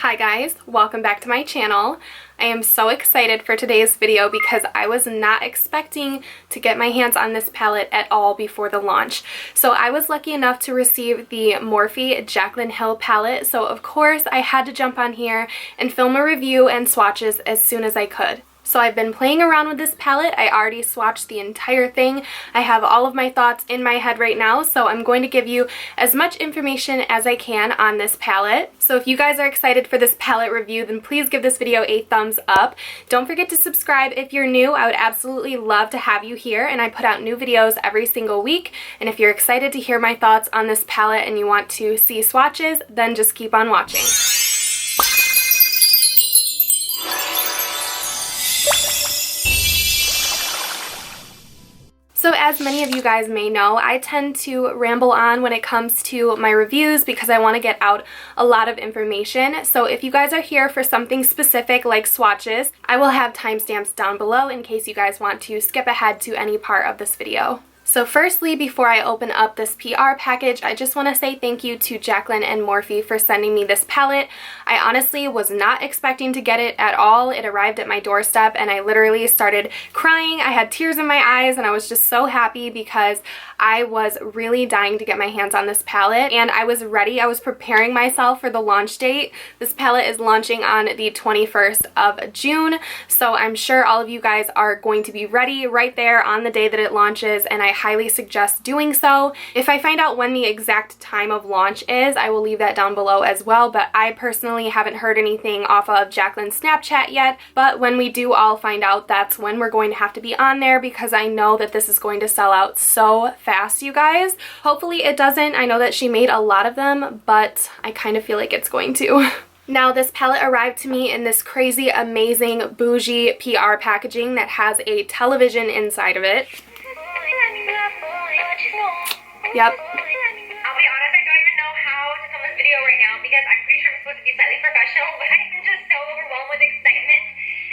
Hi guys, welcome back to my channel. I am so excited for today's video because I was not expecting to get my hands on this palette at all before the launch. So I was lucky enough to receive the Morphe Jaclyn Hill Palette, so of course I had to jump on here and film a review and swatches as soon as I could. So I've been playing around with this palette. I already swatched the entire thing. I have all of my thoughts in my head right now, so I'm going to give you as much information as I can on this palette. So if you guys are excited for this palette review, then please give this video a thumbs up. Don't forget to subscribe if you're new. I would absolutely love to have you here, and I put out new videos every single week. And if you're excited to hear my thoughts on this palette and you want to see swatches, then just keep on watching. So as many of you guys may know, I tend to ramble on when it comes to my reviews because I want to get out a lot of information. So if you guys are here for something specific like swatches, I will have timestamps down below in case you guys want to skip ahead to any part of this video. So firstly, before I open up this PR package, I just want to say thank you to Jaclyn and Morphe for sending me this palette. I honestly was not expecting to get it at all. It arrived at my doorstep and I literally started crying. I had tears in my eyes and I was just so happy because I was really dying to get my hands on this palette and I was ready. I was preparing myself for the launch date. This palette is launching on the 21st of June, so I'm sure all of you guys are going to be ready right there on the day that it launches, and I highly suggest doing so. If I find out when the exact time of launch is, I will leave that down below as well, but I personally haven't heard anything off of Jaclyn's Snapchat yet, but when we do all find out, that's when we're going to have to be on there because I know that this is going to sell out so fast, you guys. Hopefully it doesn't. I know that she made a lot of them, but I kind of feel like it's going to. Now, this palette arrived to me in this crazy, amazing, bougie PR packaging that has a television inside of it. Yep. I'll be honest, I don't even know how to film this video right now because I'm pretty sure I'm supposed to be slightly professional, but I'm just so overwhelmed with excitement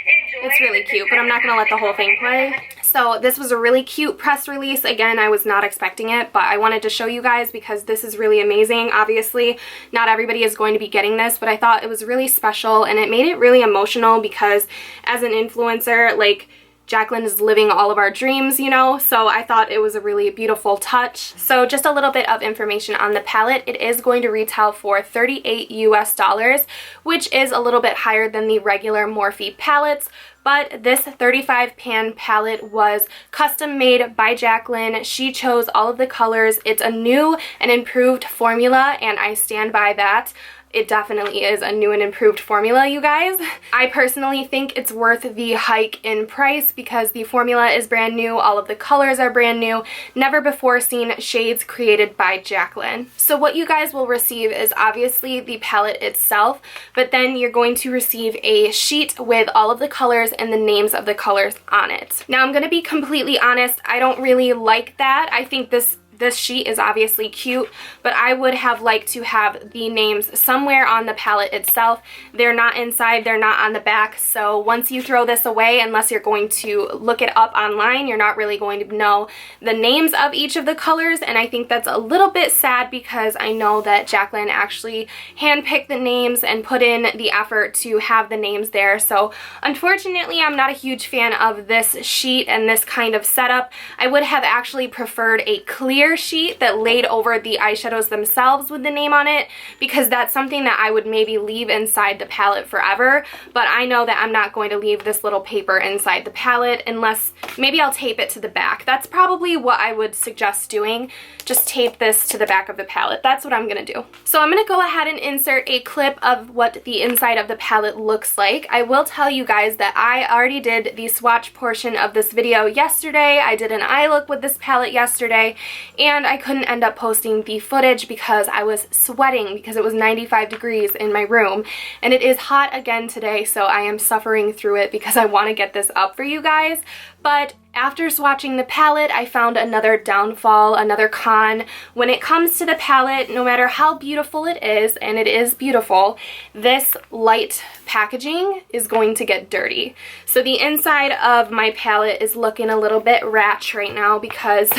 and joy. It's really cute, but I'm not going to let the whole thing play. So this was a really cute press release. Again, I was not expecting it, but I wanted to show you guys because this is really amazing. Obviously, not everybody is going to be getting this, but I thought it was really special and it made it really emotional because as an influencer, like, Jaclyn is living all of our dreams, you know, so I thought it was a really beautiful touch. So just a little bit of information on the palette. It is going to retail for $38 US, which is a little bit higher than the regular Morphe palettes, but this 35 pan palette was custom made by Jaclyn. She chose all of the colors. It's a new and improved formula, and I stand by that. It definitely is a new and improved formula, you guys. I personally think it's worth the hike in price because the formula is brand new, all of the colors are brand new, never before seen shades created by Jaclyn. So what you guys will receive is obviously the palette itself, but then you're going to receive a sheet with all of the colors and the names of the colors on it. Now, I'm going to be completely honest, I don't really like that. I think this sheet is obviously cute, but I would have liked to have the names somewhere on the palette itself. They're not inside, they're not on the back, so once you throw this away, unless you're going to look it up online, you're not really going to know the names of each of the colors, and I think that's a little bit sad because I know that Jaclyn actually handpicked the names and put in the effort to have the names there, so unfortunately I'm not a huge fan of this sheet and this kind of setup. I would have actually preferred a clear sheet that laid over the eyeshadows themselves with the name on it because that's something that I would maybe leave inside the palette forever, but I know that I'm not going to leave this little paper inside the palette unless maybe I'll tape it to the back. That's probably what I would suggest doing. Just tape this to the back of the palette. That's what I'm gonna do. So I'm gonna go ahead and insert a clip of what the inside of the palette looks like. I will tell you guys that I already did the swatch portion of this video yesterday. I did an eye look with this palette yesterday, and I couldn't end up posting the footage because I was sweating because it was 95 degrees in my room, and it is hot again today, so I am suffering through it because I want to get this up for you guys. But after swatching the palette, I found another downfall, another con. When it comes to the palette, no matter how beautiful it is, and it is beautiful, this light packaging is going to get dirty. So the inside of my palette is looking a little bit ratch right now because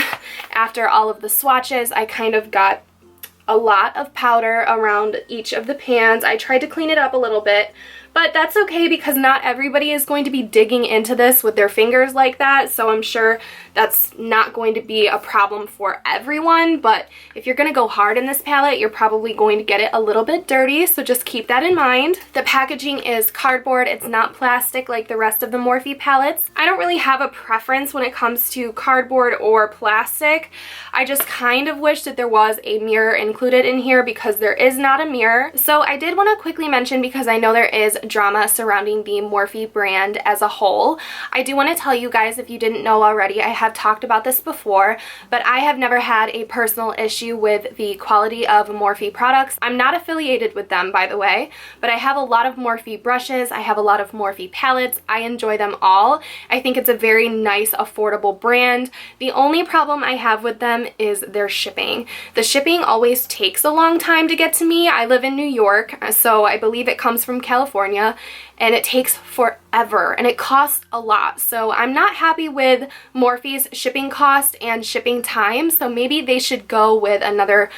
after all of the swatches, I kind of got a lot of powder around each of the pans. I tried to clean it up a little bit, but that's okay because not everybody is going to be digging into this with their fingers like that, so I'm sure that's not going to be a problem for everyone, but if you're going to go hard in this palette, you're probably going to get it a little bit dirty, so just keep that in mind. The packaging is cardboard. It's not plastic like the rest of the Morphe palettes. I don't really have a preference when it comes to cardboard or plastic. I just kind of wish that there was a mirror included in here because there is not a mirror. So I did want to quickly mention, because I know there is drama surrounding the Morphe brand as a whole, I do want to tell you guys, if you didn't know already, I have talked about this before, but I have never had a personal issue with the quality of Morphe products. I'm not affiliated with them, by the way, but I have a lot of Morphe brushes. I have a lot of Morphe palettes. I enjoy them all. I think it's a very nice, affordable brand. The only problem I have with them is their shipping. The shipping always takes a long time to get to me. I live in New York, so I believe it comes from California, and it takes forever and it costs a lot. So I'm not happy with Morphe's shipping cost and shipping time, so maybe they should go with another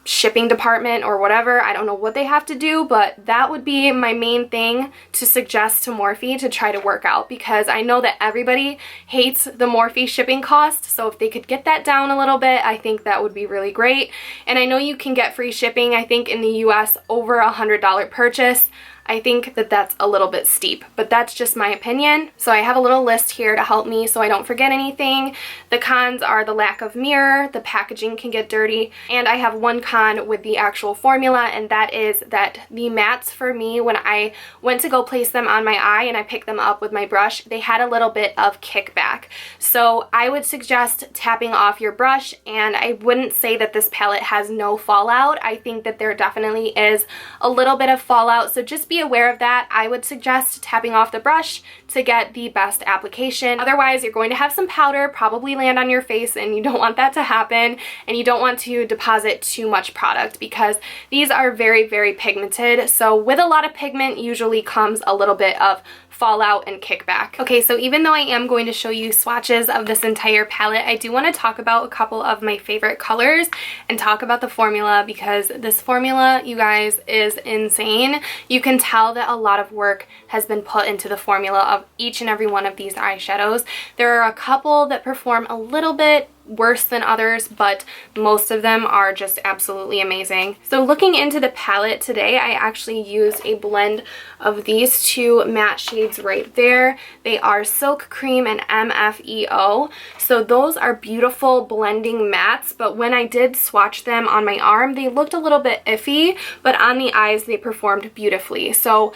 shipping department or whatever. I don't know what they have to do, but that would be my main thing to suggest to Morphe to try to work out, because I know that everybody hates the Morphe shipping cost, so if they could get that down a little bit, I think that would be really great. And I know you can get free shipping, I think in the US, over $100 purchase. I think that that's a little bit steep, but that's just my opinion. So I have a little list here to help me so I don't forget anything. The cons are the lack of mirror, the packaging can get dirty, and I have one con with the actual formula, and that is that the mattes for me, when I went to go place them on my eye and I picked them up with my brush, they had a little bit of kickback. So I would suggest tapping off your brush, and I wouldn't say that this palette has no fallout. I think that there definitely is a little bit of fallout, so just be aware of that. I would suggest tapping off the brush to get the best application. Otherwise, you're going to have some powder probably land on your face, and you don't want that to happen, and you don't want to deposit too much product because these are very, very pigmented. So with a lot of pigment usually comes a little bit of fallout and kickback. Okay, so even though I am going to show you swatches of this entire palette, I do want to talk about a couple of my favorite colors and talk about the formula, because this formula, you guys, is insane. You can tell that a lot of work has been put into the formula of each and every one of these eyeshadows. There are a couple that perform a little bit worse than others, but most of them are just absolutely amazing. So looking into the palette today, I actually used a blend of these two matte shades right there. They are Silk Cream and MFEO. So those are beautiful blending mattes, but when I did swatch them on my arm, they looked a little bit iffy, but on the eyes they performed beautifully. So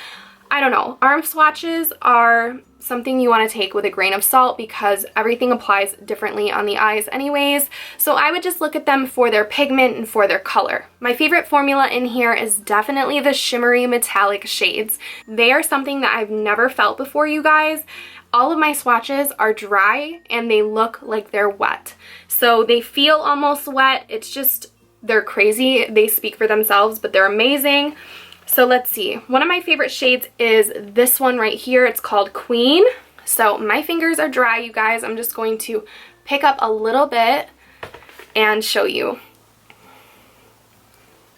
I don't know, arm swatches are something you want to take with a grain of salt because everything applies differently on the eyes anyways. So I would just look at them for their pigment and for their color. My favorite formula in here is definitely the shimmery metallic shades. They are something that I've never felt before, you guys. All of my swatches are dry and they look like they're wet. So they feel almost wet. It's just, they're crazy. They speak for themselves, but they're amazing. So let's see. One of my favorite shades is this one right here. It's called Queen. So my fingers are dry, you guys. I'm just going to pick up a little bit and show you.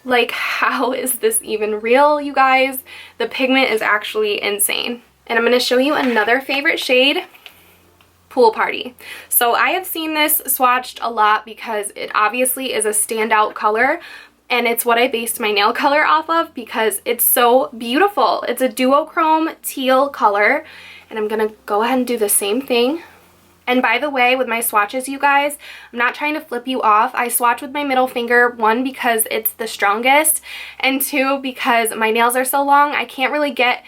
Like, how is this even real, you guys? The pigment is actually insane. And I'm going to show you another favorite shade, Pool Party. So I have seen this swatched a lot because it obviously is a standout color, and it's what I based my nail color off of because it's so beautiful. It's a duochrome teal color, and I'm gonna go ahead and do the same thing. And by the way, with my swatches, you guys, I'm not trying to flip you off. I swatch with my middle finger, one, because it's the strongest, and two, because my nails are so long, I can't really get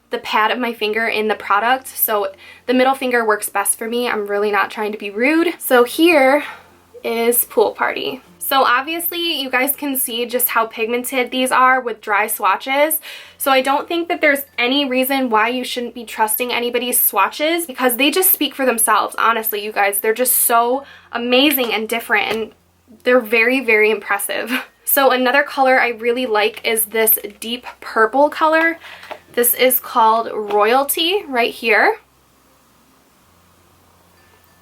the pad of my finger in the product, so the middle finger works best for me. I'm really not trying to be rude. So here is Pool Party. So obviously you guys can see just how pigmented these are with dry swatches. So I don't think that there's any reason why you shouldn't be trusting anybody's swatches because they just speak for themselves. Honestly, you guys, they're just so amazing and different, and they're very, very impressive. So another color I really like is this deep purple color. This is called Royalty right here.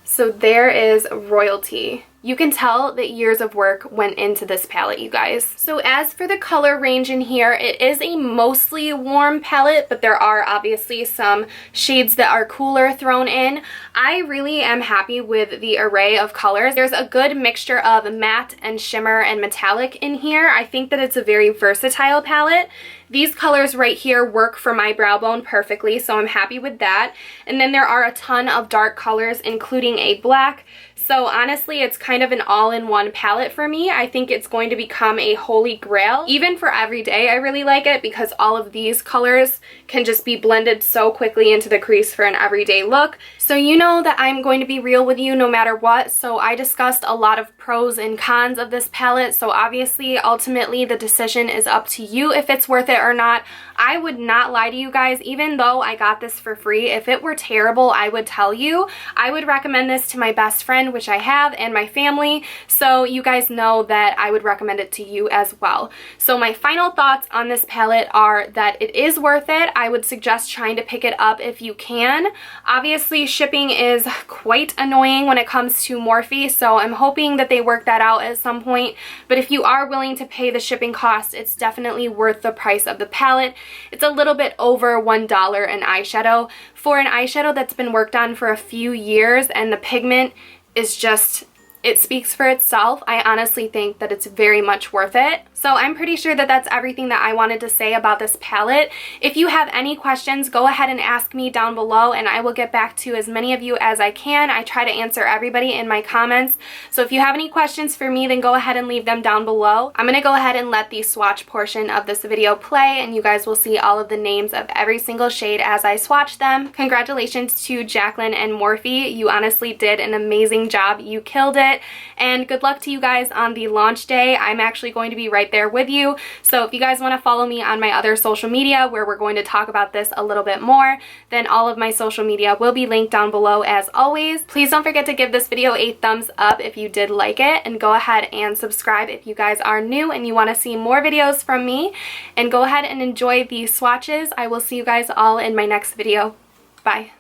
So there is Royalty. You can tell that years of work went into this palette, you guys. So as for the color range in here, it is a mostly warm palette, but there are obviously some shades that are cooler thrown in. I really am happy with the array of colors. There's a good mixture of matte and shimmer and metallic in here. I think that it's a very versatile palette. These colors right here work for my brow bone perfectly, so I'm happy with that. And then there are a ton of dark colors, including a black. So honestly, it's kind of an all-in-one palette for me. I think it's going to become a holy grail. Even for everyday, I really like it because all of these colors can just be blended so quickly into the crease for an everyday look. So you know that I'm going to be real with you no matter what. So I discussed a lot of pros and cons of this palette. So obviously, ultimately, the decision is up to you if it's worth it or not. I would not lie to you guys, even though I got this for free. If it were terrible, I would tell you. I would recommend this to my best friend, which I have, and my family, so you guys know that I would recommend it to you as well. So my final thoughts on this palette are that it is worth it. I would suggest trying to pick it up if you can. Obviously, shipping is quite annoying when it comes to Morphe, so I'm hoping that they work that out at some point, but if you are willing to pay the shipping cost, it's definitely worth the price of the palette. It's a little bit over $1 an eyeshadow. For an eyeshadow that's been worked on for a few years and the pigment is just, it speaks for itself. I honestly think that it's very much worth it. So I'm pretty sure that that's everything that I wanted to say about this palette. If you have any questions, go ahead and ask me down below and I will get back to as many of you as I can. I try to answer everybody in my comments. So if you have any questions for me, then go ahead and leave them down below. I'm going to go ahead and let the swatch portion of this video play and you guys will see all of the names of every single shade as I swatch them. Congratulations to Jaclyn and Morphe. You honestly did an amazing job. You killed it. And good luck to you guys on the launch day. I'm actually going to be right there with you. So if you guys want to follow me on my other social media where we're going to talk about this a little bit more, then all of my social media will be linked down below as always. Please don't forget to give this video a thumbs up if you did like it, and go ahead and subscribe if you guys are new and you want to see more videos from me, and go ahead and enjoy these swatches. I will see you guys all in my next video. Bye.